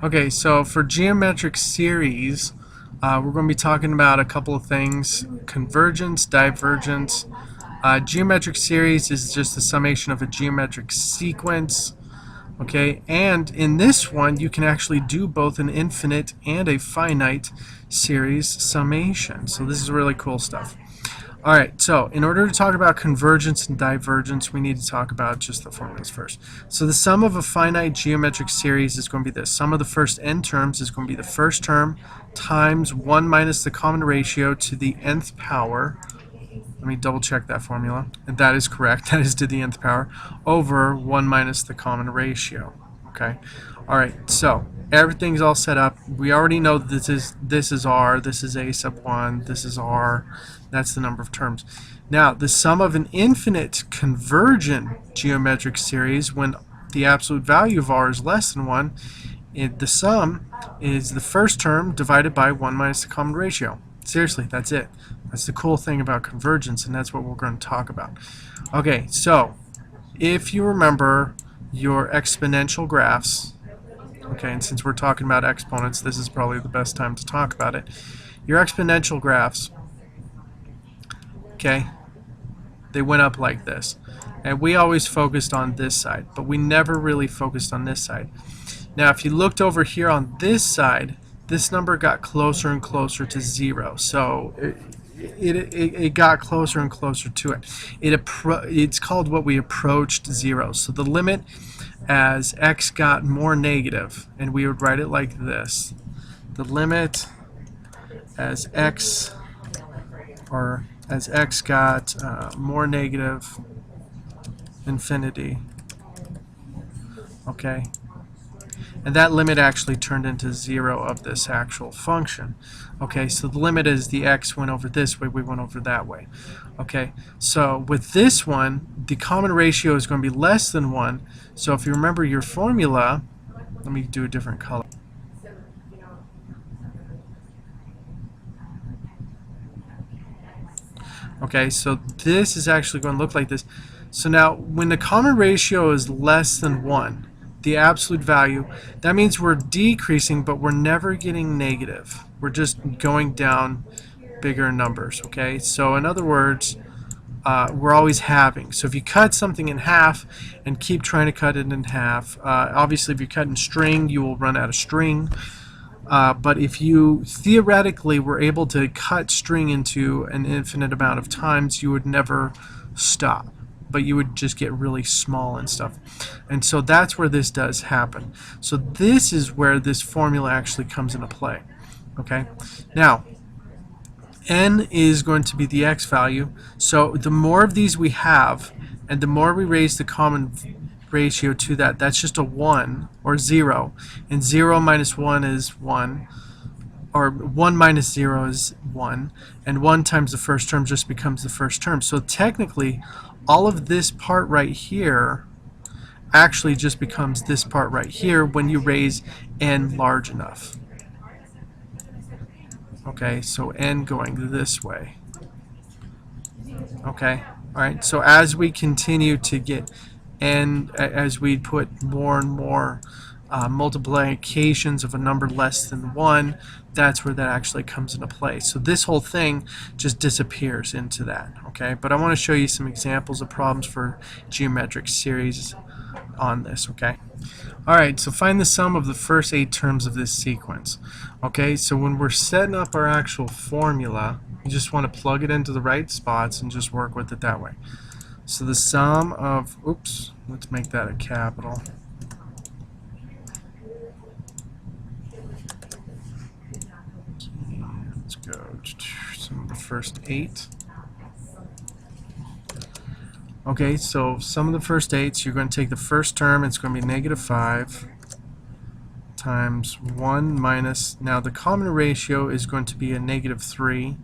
Okay, so for geometric series, we're going to be talking about a couple of things: convergence, divergence. Geometric series is just the summation of a geometric sequence. Okay, and in this one, you can actually do both an infinite and a finite series summation. So this is really cool stuff. All right, so in order to talk about convergence and divergence, we need to talk about just the formulas first. So the sum of a finite geometric series is going to be this. Sum of the first n terms is going to be the first term times 1 minus the common ratio to the nth power. Let me double check that formula. And that is correct. That is to the nth power over 1 minus the common ratio. Okay. All right, so everything's all set up. We already know that this is r, this is a sub 1, this is r. That's the number of terms. Now, the sum of an infinite convergent geometric series, when the absolute value of r is less than 1, the sum is the first term divided by 1 minus the common ratio. Seriously, that's it. That's the cool thing about convergence, and that's what we're going to talk about. Okay, so if you remember your exponential graphs, okay, and since we're talking about exponents, this is probably the best time to talk about it. Your exponential graphs, okay, they went up like this. And we always focused on this side, but we never really focused on this side. Now, if you looked over here on this side, this number got closer and closer to 0. So it got closer and closer to it. It's called what we approached 0. So the limit as x got more negative, and we would write it like this. The limit as x, or as x got more negative, infinity. Okay. And that limit actually turned into 0 of this actual function. Okay, so the limit is the x went over this way, we went over that way. Okay, so with this one, the common ratio is going to be less than 1. So if you remember your formula, let me do a different color. Okay, so this is actually going to look like this. So now, when the common ratio is less than 1, the absolute value, that means we're decreasing, but we're never getting negative. We're just going down bigger numbers, okay? So in other words, we're always halving. So if you cut something in half and keep trying to cut it in half, obviously if you cut in string, you will run out of string. But if you theoretically were able to cut string into an infinite amount of times, you would never stop, but you would just get really small and stuff. And so that's where this does happen. So this is where this formula actually comes into play. Okay, now n is going to be the x value. So the more of these we have, and the more we raise the common ratio to that, that's just a 1 or 0, and 0 minus 1 is 1, or 1 minus 0 is 1, and 1 times the first term just becomes the first term. So technically, all of this part right here actually just becomes this part right here when you raise n large enough. Okay, so n going this way. Okay, all right, so as we continue to get n, as we put more and more multiplications of a number less than 1, that's where that actually comes into play. So this whole thing just disappears into that. Okay, but I want to show you some examples of problems for geometric series on this. Okay, alright, so find the sum of the first 8 terms of this sequence. Okay, so when we're setting up our actual formula, you just want to plug it into the right spots and just work with it that way. So the sum of, oops, let's make that a capital. Let's go sum of the first 8. Okay, so sum of the first 8, so you're going to take the first term, it's going to be negative 5 times 1 minus, now the common ratio is going to be a negative 3,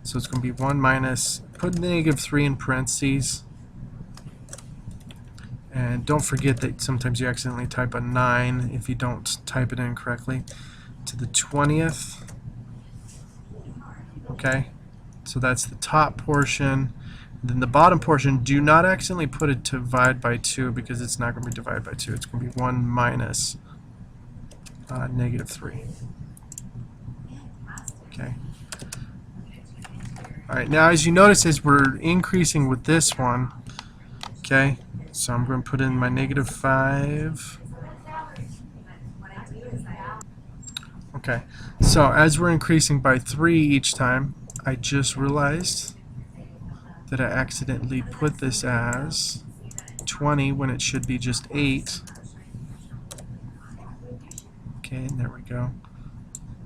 so it's going to be 1 minus, put the negative 3 in parentheses. And don't forget that sometimes you accidentally type a 9 if you don't type it in correctly, to the 20th. Okay, so that's the top portion. Then the bottom portion, do not accidentally put it to divide by 2 because it's not going to be divided by 2. It's going to be 1 minus negative 3. Okay. Alright, now as you notice, as we're increasing with this one, okay, so I'm going to put in my negative 5. Okay, so as we're increasing by 3 each time, I just realized that I accidentally put this as 20 when it should be just 8. Okay, and there we go.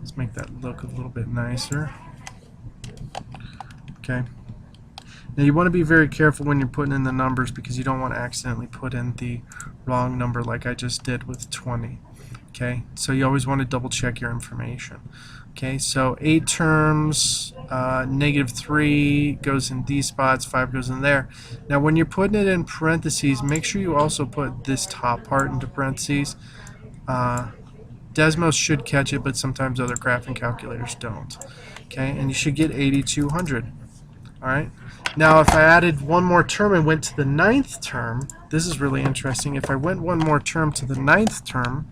Let's make that look a little bit nicer. Okay. Now you want to be very careful when you're putting in the numbers because you don't want to accidentally put in the wrong number like I just did with 20. Okay, so you always want to double check your information. Okay, so 8 terms, negative 3 goes in these spots, 5 goes in there. Now when you're putting it in parentheses, make sure you also put this top part into parentheses. Desmos should catch it, but sometimes other graphing calculators don't. Okay, and you should get 8,200. Alright, now if I added one more term and went to the 9th term, this is really interesting. If I went one more term to the 9th term,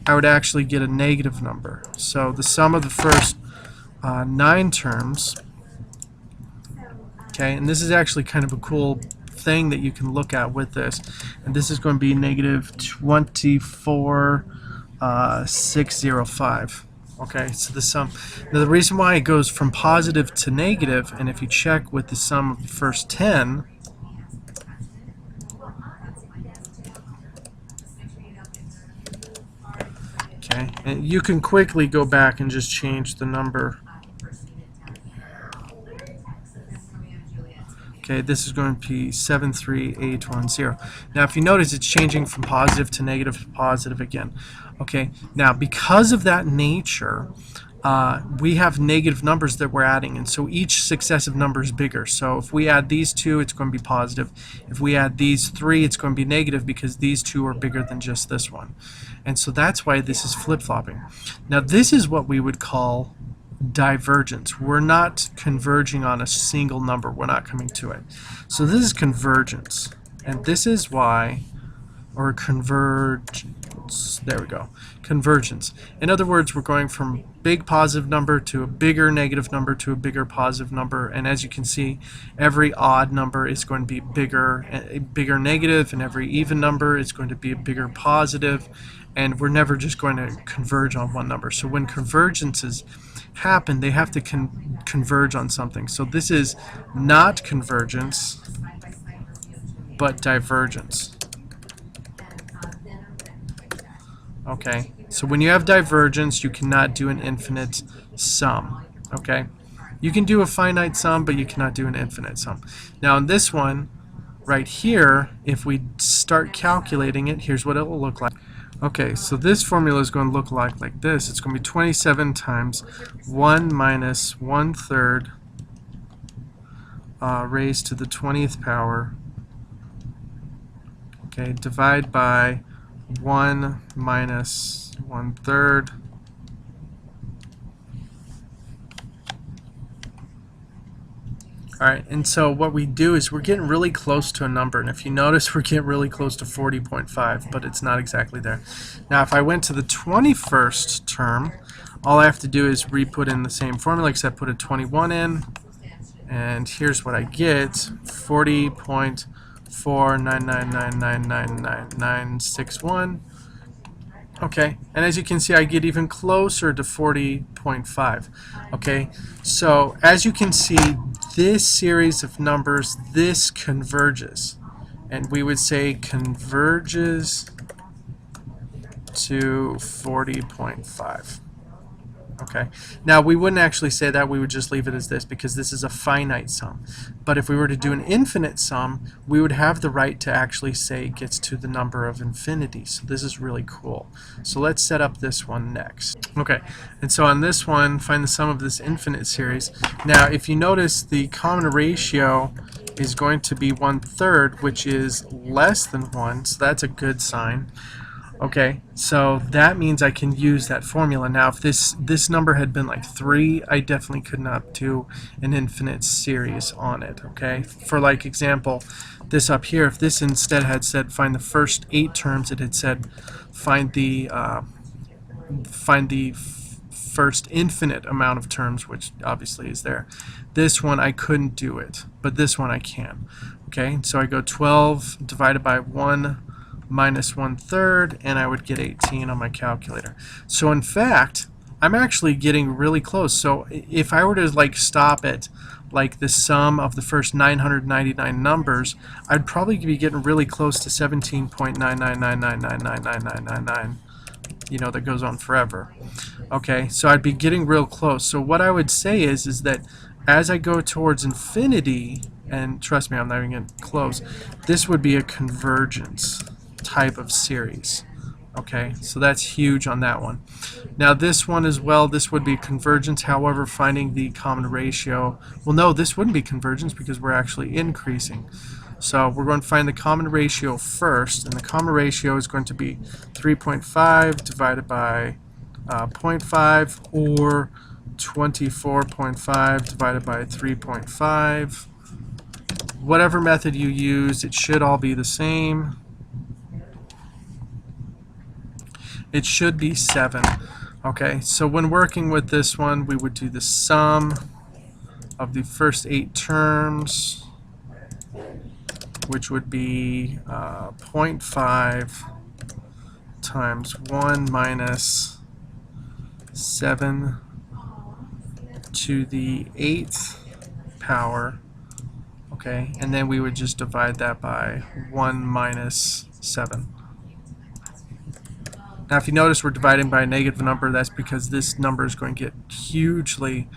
I would actually get a negative number. So the sum of the first 9 terms, okay, and this is actually kind of a cool thing that you can look at with this, and this is going to be negative 24,605. Okay, so the sum. Now the reason why it goes from positive to negative, and if you check with the sum of the first 10, okay, and you can quickly go back and just change the number. Okay, this is going to be 73810. Now if you notice, it's changing from positive to negative to positive again. Okay, now because of that nature, we have negative numbers that we're adding, and so each successive number is bigger. So if we add these 2, it's going to be positive. If we add these 3, it's going to be negative because these 2 are bigger than just this one. And so that's why this is flip-flopping. Now this is what we would call divergence. We're not converging on a single number. We're not coming to it. So this is convergence. And this is why, or convergence, there we go, convergence. In other words, we're going from big positive number to a bigger negative number to a bigger positive number, and as you can see, every odd number is going to be a bigger negative, and every even number is going to be a bigger positive, and we're never just going to converge on one number. So when convergences happen, they have to converge on something. So this is not convergence, but divergence. Okay, so when you have divergence, you cannot do an infinite sum. Okay, you can do a finite sum, but you cannot do an infinite sum. Now in this one right here, if we start calculating it, here's what it will look like. Okay, so this formula is going to look like this. It's going to be 27 times 1 minus 1/3 raised to the 20th power. Okay, divide by 1 minus 1/3. Alright, and so what we do is we're getting really close to a number, and if you notice, we're getting really close to 40.5, but it's not exactly there. Now if I went to the 21st term, all I have to do is re-put in the same formula, except put a 21 in, and here's what I get: 40.499999961. Okay, and as you can see, I get even closer to 40.5. Okay, so as you can see, this series of numbers, this converges, and we would say converges to 40.5. Okay, now we wouldn't actually say that, we would just leave it as this because this is a finite sum. But if we were to do an infinite sum, we would have the right to actually say it gets to the number of infinity. So this is really cool. So let's set up this one next. Okay, and so on this one, find the sum of this infinite series. Now if you notice, the common ratio is going to be 1/3, which is less than 1, so that's a good sign. Okay, so that means I can use that formula. Now, if this number had been like 3, I definitely could not do an infinite series on it. Okay, for like example, this up here, if this instead had said find the first 8 terms, it had said find the first infinite amount of terms, which obviously is there. This one I couldn't do it, but this one I can. Okay, so I go 12 divided by 1 minus 1/3, and I would get 18 on my calculator. So in fact, I'm actually getting really close. So if I were to like stop at like the sum of the first 999 numbers, I'd probably be getting really close to 17.999999999, you know, that goes on forever. Okay, so I'd be getting real close. So what I would say is that as I go towards infinity, and trust me, I'm not even getting close, this would be a convergence type of series. Okay, so that's huge on that one. Now this one as well, this would be convergence, however finding the common ratio, well no, this wouldn't be convergence because we're actually increasing. So we're going to find the common ratio first, and the common ratio is going to be 3.5 divided by 0.5, or 24.5 divided by 3.5. Whatever method you use, it should all be the same. It should be 7. Okay, so when working with this one, we would do the sum of the first 8 terms, which would be 0.5 times 1 minus 7 to the 8th power. Okay, and then we would just divide that by 1 minus 7. Now if you notice we're dividing by a negative number, that's because this number is going to get hugely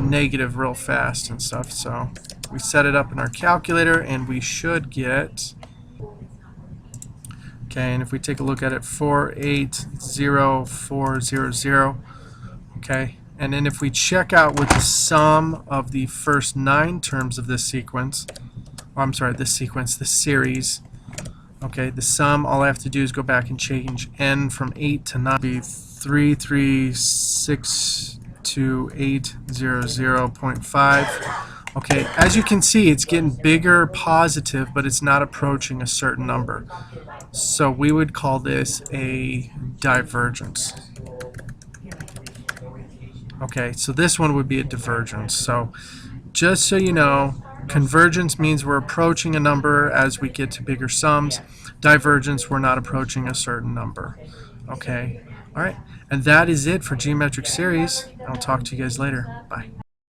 negative real fast and stuff. So we set it up in our calculator and we should get, okay, and if we take a look at it, 480,400, okay, and then if we check out with the sum of the first 9 terms of this sequence, oh, I'm sorry, this series, okay, the sum, all I have to do is go back and change n from 8 to 9, be 3362800.5. Okay, as you can see, it's getting bigger positive, but it's not approaching a certain number. So we would call this a divergence. Okay, so this one would be a divergence. So just so you know, convergence means we're approaching a number as we get to bigger sums. Divergence, we're not approaching a certain number. Okay, all right, and that is it for geometric series. I'll talk to you guys later. Bye.